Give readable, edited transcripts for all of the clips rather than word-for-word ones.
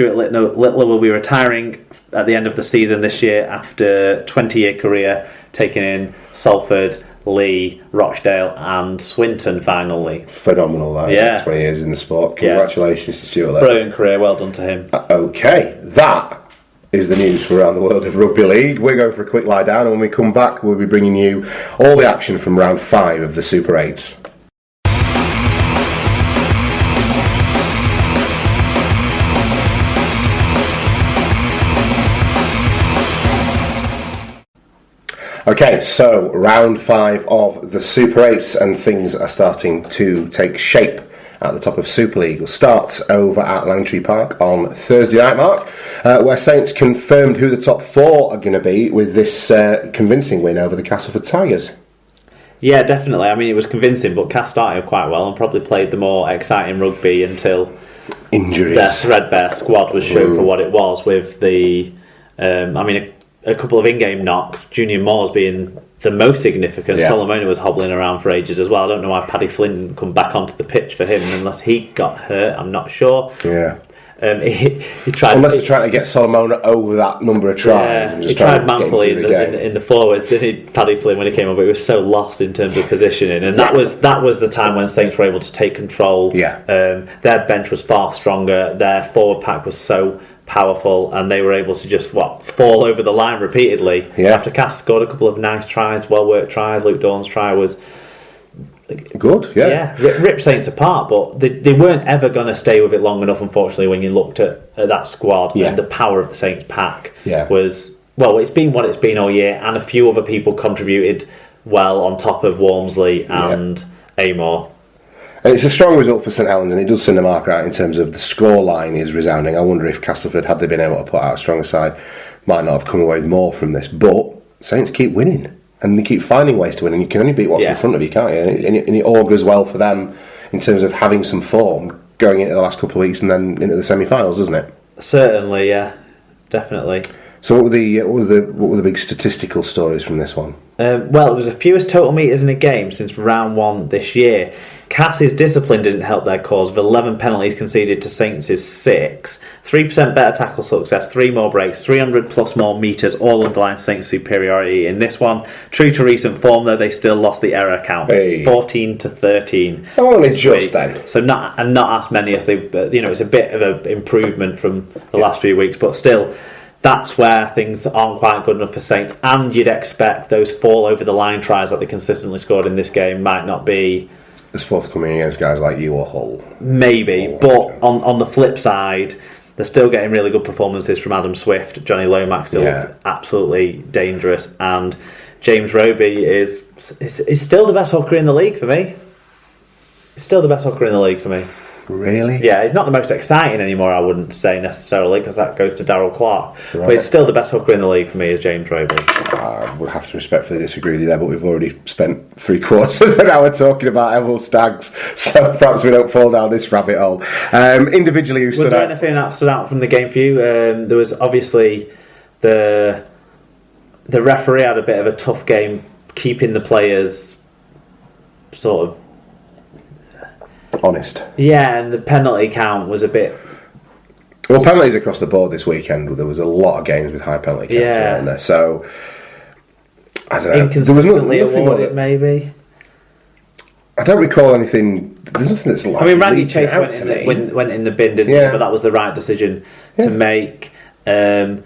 Stuart Littler will be retiring at the end of the season this year after 20-year career, taking in Salford, Lee, Rochdale and Swinton finally. Phenomenal, that. Yeah. 20 years in the sport. Congratulations to Stuart Littler. Brilliant career, well done to him. Okay, that is the news from around the world of rugby league. We're going for a quick lie down, and when we come back we'll be bringing you all the action from round 5 of the Super 8s. Okay, so round 5 of the Super 8s, and things are starting to take shape at the top of Super League. We'll start over at Langtree Park on Thursday night, Mark, where Saints confirmed who the top 4 are going to be with this convincing win over the Castleford Tigers. Yeah, definitely. I mean, it was convincing, but Cass started quite well and probably played the more exciting rugby until injuries. Their threadbare squad was shown for what it was, with the a couple of in-game knocks, Junior Moores being the most significant. Yeah. Solomona was hobbling around for ages as well. I don't know why Paddy Flynn didn't come back onto the pitch for him unless he got hurt. I'm not sure. Yeah. He tried. Unless they're trying to get Solomona over that number of tries. And just he tried manfully in the forwards, didn't he, Paddy Flynn, when he came over? He was so lost in terms of positioning, and that was the time when Saints were able to take control. Yeah. Their bench was far stronger. Their forward pack was so powerful, and they were able to just fall over the line repeatedly. Yeah. After Cass scored a couple of nice tries, well worked tries. Luke Dawn's try was good. Yeah. Rip Saints apart, but they weren't ever going to stay with it long enough, unfortunately, when you looked at that squad. And the power of the Saints pack was, it's been what it's been all year, and a few other people contributed well on top of Walmsley and Amor. And it's a strong result for St Helens, and it does send the marker out in terms of the score line is resounding. I wonder if Castleford, had they been able to put out a stronger side, might not have come away with more from this. But Saints keep winning, and they keep finding ways to win, and you can only beat what's in front of you, can't you? And it augurs well for them in terms of having some form going into the last couple of weeks and then into the semi-finals, doesn't it? Certainly, yeah, definitely. So what were the big statistical stories from this one? It was the fewest total metres in a game since round 1 this year. Cass's discipline didn't help their cause, with 11 penalties conceded to Saints' 6. 3% better tackle success, 3 more breaks, 300 plus more metres, all underline Saints' superiority in this one. True to recent form, though, they still lost the error count, 14-13. Only just then. So not as many as they've. It's a bit of an improvement from the last few weeks, but still, that's where things aren't quite good enough for Saints. And you'd expect those fall over the line tries that they consistently scored in this game might not be as forthcoming against guys like you or Hull. Maybe, but on the flip side, they're still getting really good performances from Adam Swift. Johnny Lomax still looks absolutely dangerous, and James Roby is still the best hooker in the league for me. He's still the best hooker in the league for me. Really? Yeah, he's not the most exciting anymore, I wouldn't say necessarily, because that goes to Darryl Clark. Right. But he's still the best hooker in the league for me, is James Roby. I would have to respectfully disagree with you there, but we've already spent 3/4 of an hour talking about Evil Stags, so perhaps we don't fall down this rabbit hole. Individually, who stood out? Was there anything that stood out from the game for you? There was obviously the referee had a bit of a tough game keeping the players sort of honest. Yeah, and the penalty count was a bit. Well, penalties across the board this weekend. There was a lot of games with high penalty counts around there. So I don't know. Inconsistently awarded, maybe. I don't recall anything. There's nothing that's like. I mean, Randy Chase went in the bin, didn't he? But that was the right decision to make. I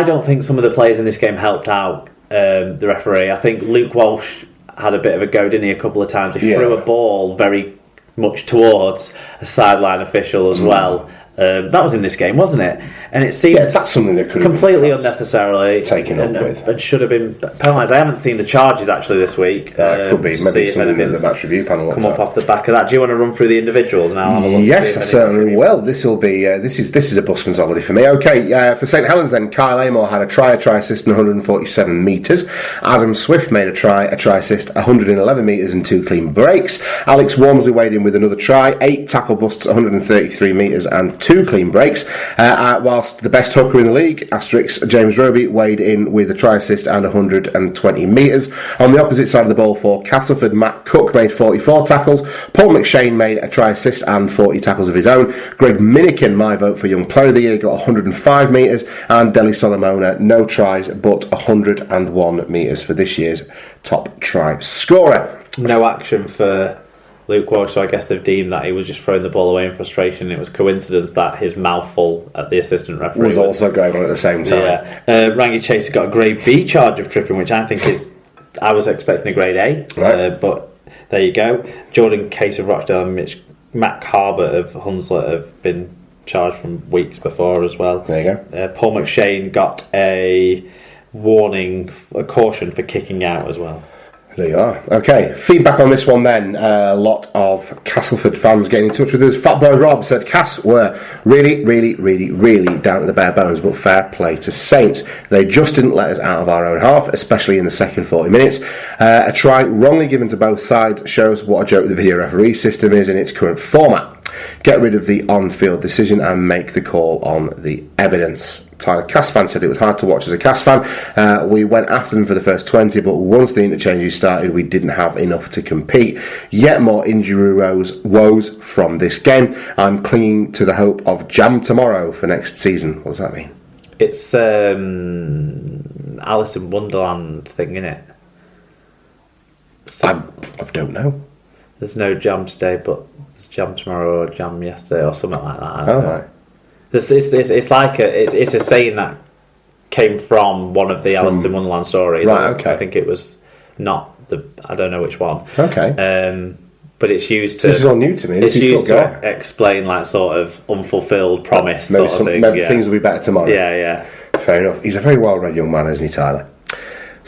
don't think some of the players in this game helped out the referee. I think Luke Walsh had a bit of a go, didn't he, a couple of times. He threw a ball very much towards a sideline official as well. That was in this game, wasn't it? And it seemed that's something that could have completely unnecessarily taken up with and should have been penalised. I haven't seen the charges actually this week. Could be maybe something that the match review panel come up off the back of that. Do you want to run through the individuals and I'll have a look? Yes, I certainly will. This will be this is a busman's holiday for me. Okay, for St Helens then, Kyle Amor had a try assist, 147 metres. Adam Swift made a try assist, 111 metres and 2 clean breaks. Alex Walmsley weighed in with another try, 8 tackle busts, 133 metres and 2 clean breaks, whilst the best hooker in the league, asterisk James Roby, weighed in with a try assist and 120 metres. On the opposite side of the ball for Castleford, Matt Cook made 44 tackles, Paul McShane made a try assist and 40 tackles of his own, Greg Minikin, my vote for Young Player of the Year, got 105 metres, and Deli Solomona, no tries but 101 metres for this year's top try scorer. No action for Luke Walsh, so I guess they've deemed that he was just throwing the ball away in frustration. It was coincidence that his mouthful at the assistant referee was also going on at the same time. Yeah. Rangi Chaser got a grade B charge of tripping, which I think is, I was expecting a grade A, right. But there you go. Jordan Case of Rochdale and Matt Harbert of Hunslet have been charged from weeks before as well. There you go. Paul McShane got a warning, a caution for kicking out as well. There you are. Okay, feedback on this one then. A lot of Castleford fans getting in touch with us. Fatboy Rob said Cass were really down to the bare bones, but fair play to Saints. They just didn't let us out of our own half, especially in the second 40 minutes. A try wrongly given to both sides shows what a joke the video referee system is in its current format. Get rid of the on-field decision and make the call on the evidence. Tyler Cass fan said it was hard to watch as a Cass fan. We went after them for the first 20, but once the interchanges started, we didn't have enough to compete. Yet more injury woes from this game. I'm clinging to the hope of Jam tomorrow for next season. What does that mean? It's Alice in Wonderland thing, isn't it? I don't know. There's no Jam today, but there's Jam tomorrow or Jam yesterday or something like that. Oh, right. It's like it's a saying that came from one of the Alice in Wonderland stories. Right, okay. I think it was not I don't know which one. Okay. But it's used to. This is all new to me. It's used to explain like sort of unfulfilled promise. Maybe sort of thing. Maybe things will be better tomorrow. Yeah. Fair enough. He's a very well-read young man, isn't he, Tyler?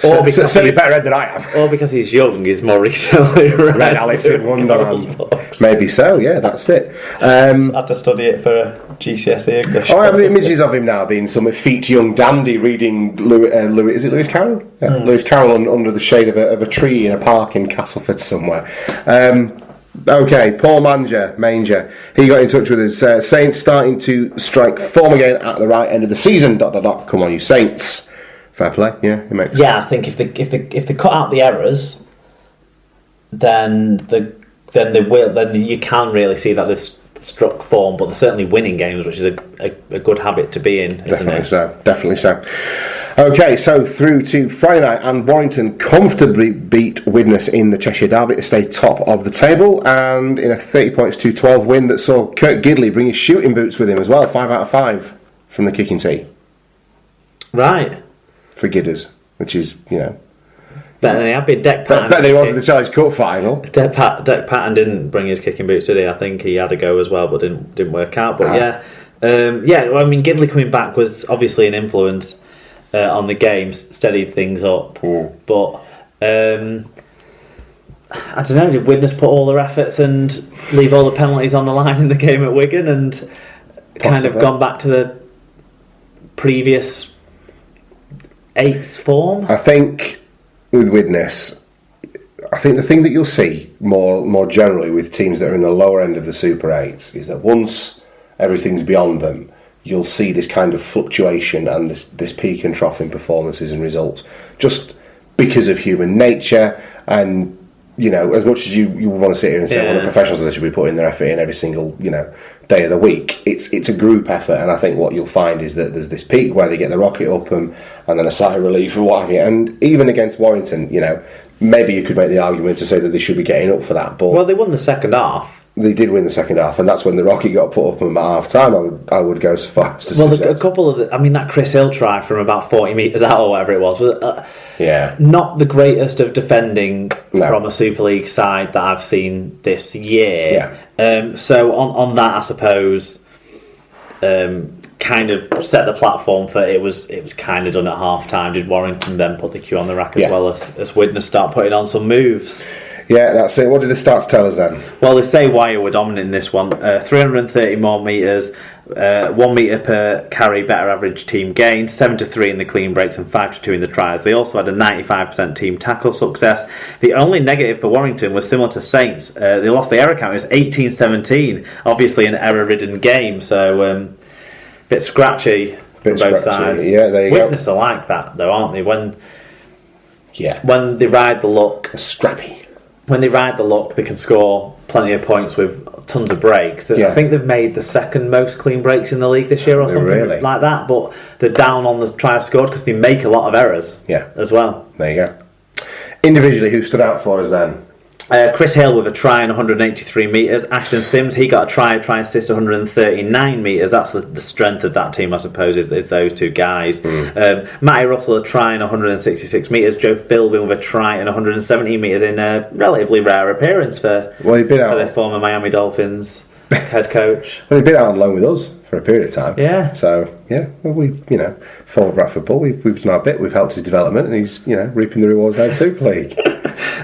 Or because certainly better read than I am. Or because he's young, he's more recently read Alice in Wonderland. Maybe so, yeah, that's it. I had to study it for a GCSE English. I have images of him now being some effete young dandy reading Lewis Carroll? Yeah, Lewis Carroll under the shade of a tree in a park in Castleford somewhere. Okay, Paul Manger, he got in touch with us. Saints starting to strike form again at the right end of the season. ... Come on, you Saints. Fair play, yeah, it makes. Yeah, I think if they cut out the errors, then they will. Then you can really see that they've struck form, but they're certainly winning games, which is a good habit to be in. Definitely so. Okay, so through to Friday night, and Warrington comfortably beat Widnes in the Cheshire Derby to stay top of the table, and in a 30 points to 12 win that saw Kurt Gidley bring his shooting boots with him as well, 5 out of 5 from the kicking tee. Right. For Gidders, which is, better than he had been. Deck Patton. Better than he was in the Challenge Cup final. Deck Patton didn't bring his kicking boots, did he? I think he had a go as well, but didn't work out. But well, I mean, Gidley coming back was obviously an influence on the game, steadied things up. But I don't know, did Widnes put all their efforts and leave all the penalties on the line in the game at Wigan and kind of gone back to the previous eighth form? I think with Widnes, I think the thing that you'll see more generally with teams that are in the lower end of the Super 8s is that once everything's beyond them, you'll see this kind of fluctuation and this peak and trough in performances and results, just because of human nature. And as much as you want to sit here and say, well, the professionals of this should be putting their effort in every single day of the week, it's a group effort. And I think what you'll find is that there's this peak where they get the rocket up and then a sigh of relief or what have you. And even against Warrington, maybe you could make the argument to say that they should be getting up for that. But they won the second half. They did win the second half, and that's when the rocket got put up at half time. I would go so far as to suggest. A couple of that Chris Hill try from about 40 metres out or whatever it was not the greatest of defending from a Super League side that I've seen this year. So on that, I suppose, kind of set the platform for it was kind of done at half time. Did Warrington then put the cue on the rack as well as Widnes start putting on some moves? Yeah, that's it. What did the stats tell us then? Well, they say Wire were dominant in this one. 330 more metres, 1 metre per carry, better average team gain, 7-3 in the clean breaks and 5-2 in the tries. They also had a 95% team tackle success. The only negative for Warrington was similar to Saints. They lost the error count. It was 18-17, obviously an error-ridden game, so a bit scratchy from both sides. Yeah, there you Witness go. are like that, though, aren't they? When they ride the luck, scrappy. When they ride the luck, they can score plenty of points with tons of breaks. I think they've made the second most clean breaks in the league this year or something like that, but they're down on the tries scored because they make a lot of errors as well. There you go. Individually, who stood out for us then? Chris Hill with a try and 183 metres. Ashton Sims, he got a try assist 139 metres. That's the strength of that team, I suppose, is those two guys. Matty Russell a try and 166 metres. Joe Philbin with a try and 170 metres in a relatively rare appearance for their former Miami Dolphins head coach. Well, he'd been out on loan with us for a period of time. Yeah. So, well, former Bradford Bull, we've done our bit. We've helped his development and he's, reaping the rewards down Super League.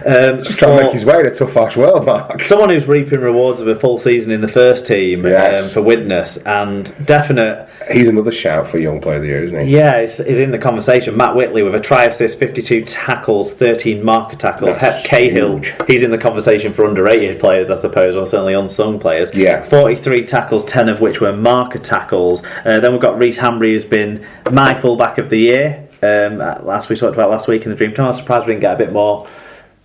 Just trying to make his way in a tough, harsh world, Mark. Someone who's reaping rewards of a full season in the first team for Widnes, and definite. He's another shout for Young Player of the Year, isn't he? Yeah, he's in the conversation. Matt Whitley with a try assist, 52 tackles, 13 marker tackles. Het Cahill, he's in the conversation for underrated players, I suppose, or certainly unsung players. Yeah. 43 tackles, 10 of which were marker tackles. Then we've got Reece Hambry, who's been my fullback of the year. We talked about last week in the Dream Team. I was surprised we didn't get a bit more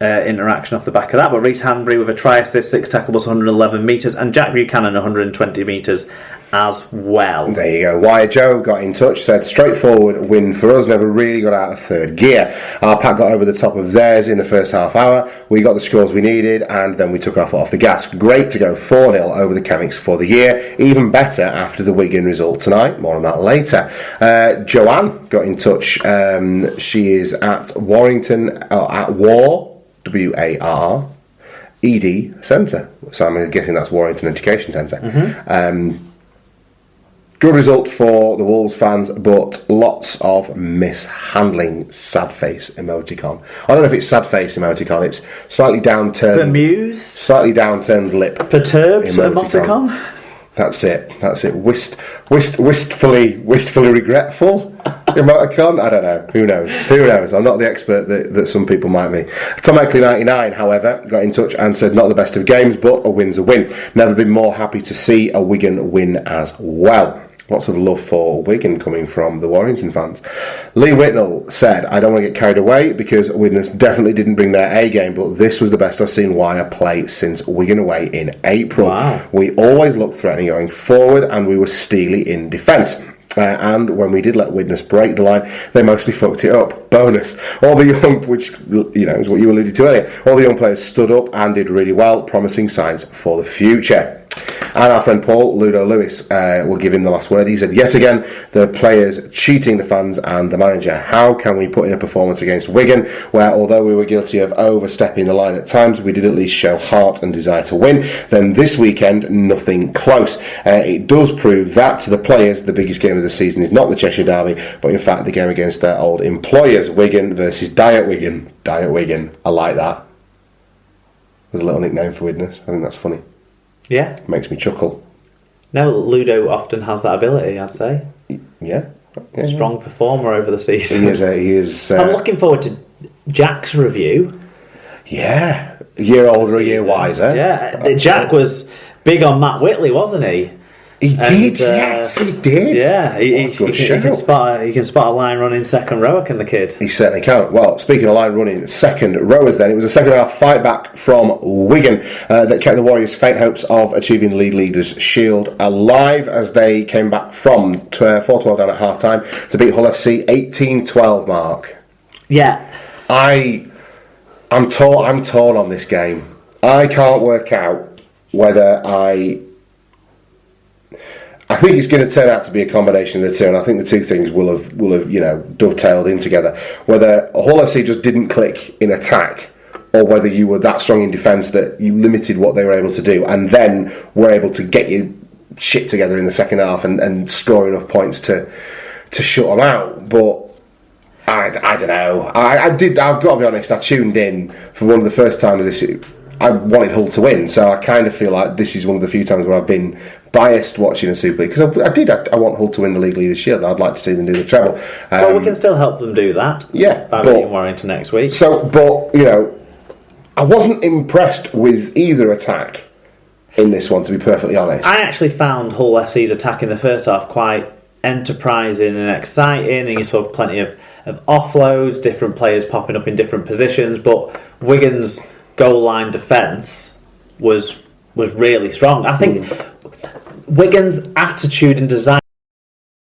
interaction off the back of that, but Reece Hambry with a try assist, 6 tackles, 111 metres, and Jack Buchanan 120 metres as well. There you go. Wire Joe got in touch, said straightforward win for us, never really got out of third gear. Our pack got over the top of theirs in the first half hour, we got the scores we needed and then we took our foot off the gas. Great to go 4-0 over the Chemics for the year, even better after the Wigan result tonight, more on that later. Joanne got in touch, she is at Warrington, at War WARR ED Centre, so I'm guessing that's Warrington Education Centre. Good result for the Wolves fans, but lots of mishandling. Sad face emoticon. I don't know if it's sad face emoticon. It's slightly downturned, bemused, slightly downturned lip, perturbed emoticon. That's it. Wistfully regretful emoticon. I don't know. Who knows? I'm not the expert that some people might be. Tom Eckley 99, however, got in touch and said not the best of games, but a win's a win. Never been more happy to see a Wigan win as well. Lots of love for Wigan coming from the Warrington fans. Lee Whitnell said, I don't want to get carried away because Widnes definitely didn't bring their A game, but this was the best I've seen Wire play since Wigan away in April. Wow. We always looked threatening going forward and we were steely in defence. And when we did let Widnes break the line, they mostly fucked it up. Bonus. All the young, which is what you alluded to earlier, all the young players stood up and did really well, promising signs for the future. And our friend Paul Ludo Lewis will give him the last word. He said, yet again, the players cheating the fans and the manager. How can we put in a performance against Wigan, where although we were guilty of overstepping the line at times, we did at least show heart and desire to win? Then this weekend, nothing close. It does prove that to the players, the biggest game of the season is not the Cheshire Derby, but in fact the game against their old employers, Wigan versus Diet Wigan. Diet Wigan. I like that. There's a little nickname for Widnes. I think that's funny. Yeah. Makes me chuckle. No, Ludo often has that ability, I'd say. Yeah. Strong performer over the season. He is. I'm looking forward to Jack's review. Yeah. A year older, a year wiser. Yeah. Jack was big on Matt Whitley, wasn't he? He did, yes, he did. Yeah, he can spot a line running second rower, can the kid? He certainly can. Well, speaking of line running second rowers then, it was a second half fight back from Wigan that kept the Warriors' faint hopes of achieving the leader's shield alive as they came back from 4-12 down at half time to beat Hull FC 18-12, Mark. Yeah. I'm torn on this game. I can't work out whether I think it's going to turn out to be a combination of the two, and I think the two things will have dovetailed in together. Whether Hull FC just didn't click in attack, or whether you were that strong in defence that you limited what they were able to do, and then were able to get your shit together in the second half and score enough points to shut them out. But I don't know. I've got to be honest, I tuned in for one of the first times I wanted Hull to win, so I kind of feel like this is one of the few times where I've been biased watching a Super League, because I want Hull to win the League Leaders' Shield, and I'd like to see them do the treble. Well, we can still help them do that. Yeah. By beating Warrington next week. But, I wasn't impressed with either attack in this one, to be perfectly honest. I actually found Hull FC's attack in the first half quite enterprising and exciting, and you saw plenty of offloads, different players popping up in different positions, but Wigan's goal line defence was really strong. I think Wigan's attitude and design